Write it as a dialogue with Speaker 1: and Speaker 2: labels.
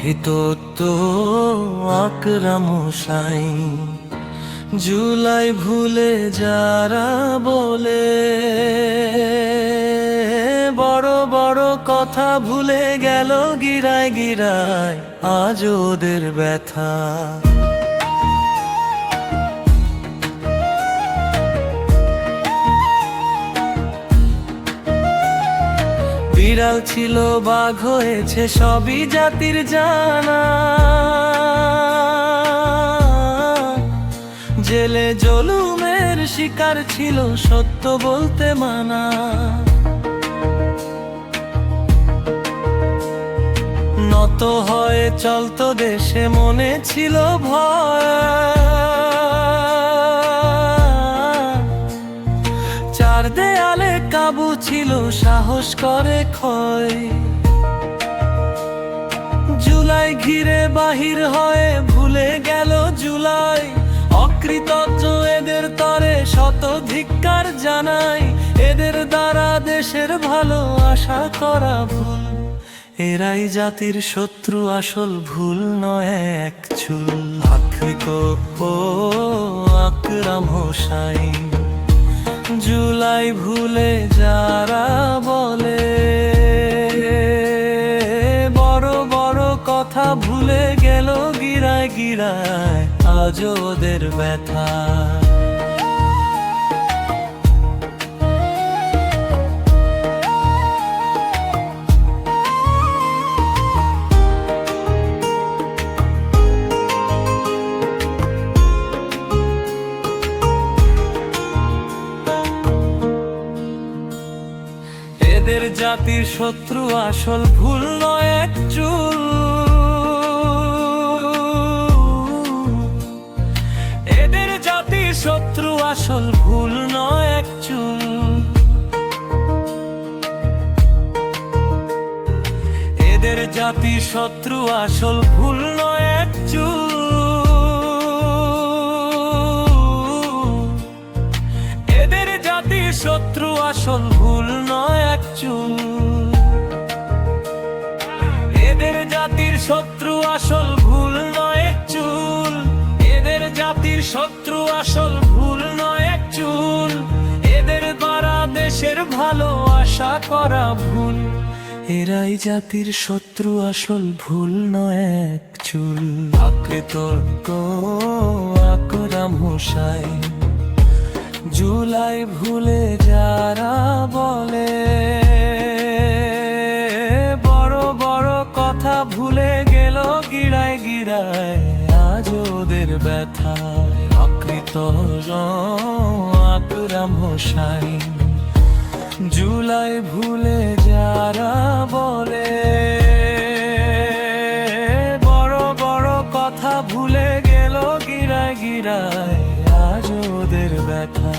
Speaker 1: অকথিত তো আকরাম হোসাই, জুলাই ভুলে যারা বলে, বড় বড় কথা ভুলে গেল গিরায় গিরায়, আজ ওদের ব্যথা। বিড়াল ছিল বাঘ হয়েছে সবই জাতির জানা, জেলে জুলুমের শিকার ছিল সত্য বলতে মানা। নত হয়ে চলতো দেশে মনে ছিল ভয়, চার দেয়ালে কাবু ছিল সাহস করে ক্ষয়। জুলাই ঘিরে বাহির হয়ে ভুলে গেল জুলাই, অকৃতজ্ঞ এদের তরে শত ধিক্কার জানাই। এদের দ্বারা দেশের ভালো আশা করা ভুল, এরাই জাতির শত্রু আসল ভুল নয় এক চুল। আকৃত ও আকরাম হোসাই, জুলাই ভুলে যারা বলে, বড় বড় কথা ভুলে গেল গিরায় গিরায়, আজ ওদের ব্যথা। এদের জাতির শত্রু আসল ভুল নয় এক চুল, এদের জাতির শত্রু আসল ভুল নয় এক চুল। এদের জাতির শত্রু আসল ভুল নয় এক চুল, এদের জাতির শত্রু আসল ভুল নয় এক চুল। এদের জাতির শত্রু আসল ভুল নয় এক চুল, এদের জাতির শত্রু আসল ভুল নয় এক চুল। এদের দ্বারা দেশের ভালো আশা করা ভুল, এরাই জাতির শত্রু আসল ভুল নয় এক চুল। আকৃতজ্ঞ আকরাম হোসাই, জুলাই ভুলে যারা বলে, বড় বড় কথা ভুলে গেল গিরায় গিরায়, আজ ওদের ব্যথা। আকৃতজ্ঞ আকরাম হোসাই, জুলাই ভুলে যারা বলে, বড় বড় কথা ভুলে গেল গিরায় গিরায়, আজ ওদের ব্যথা।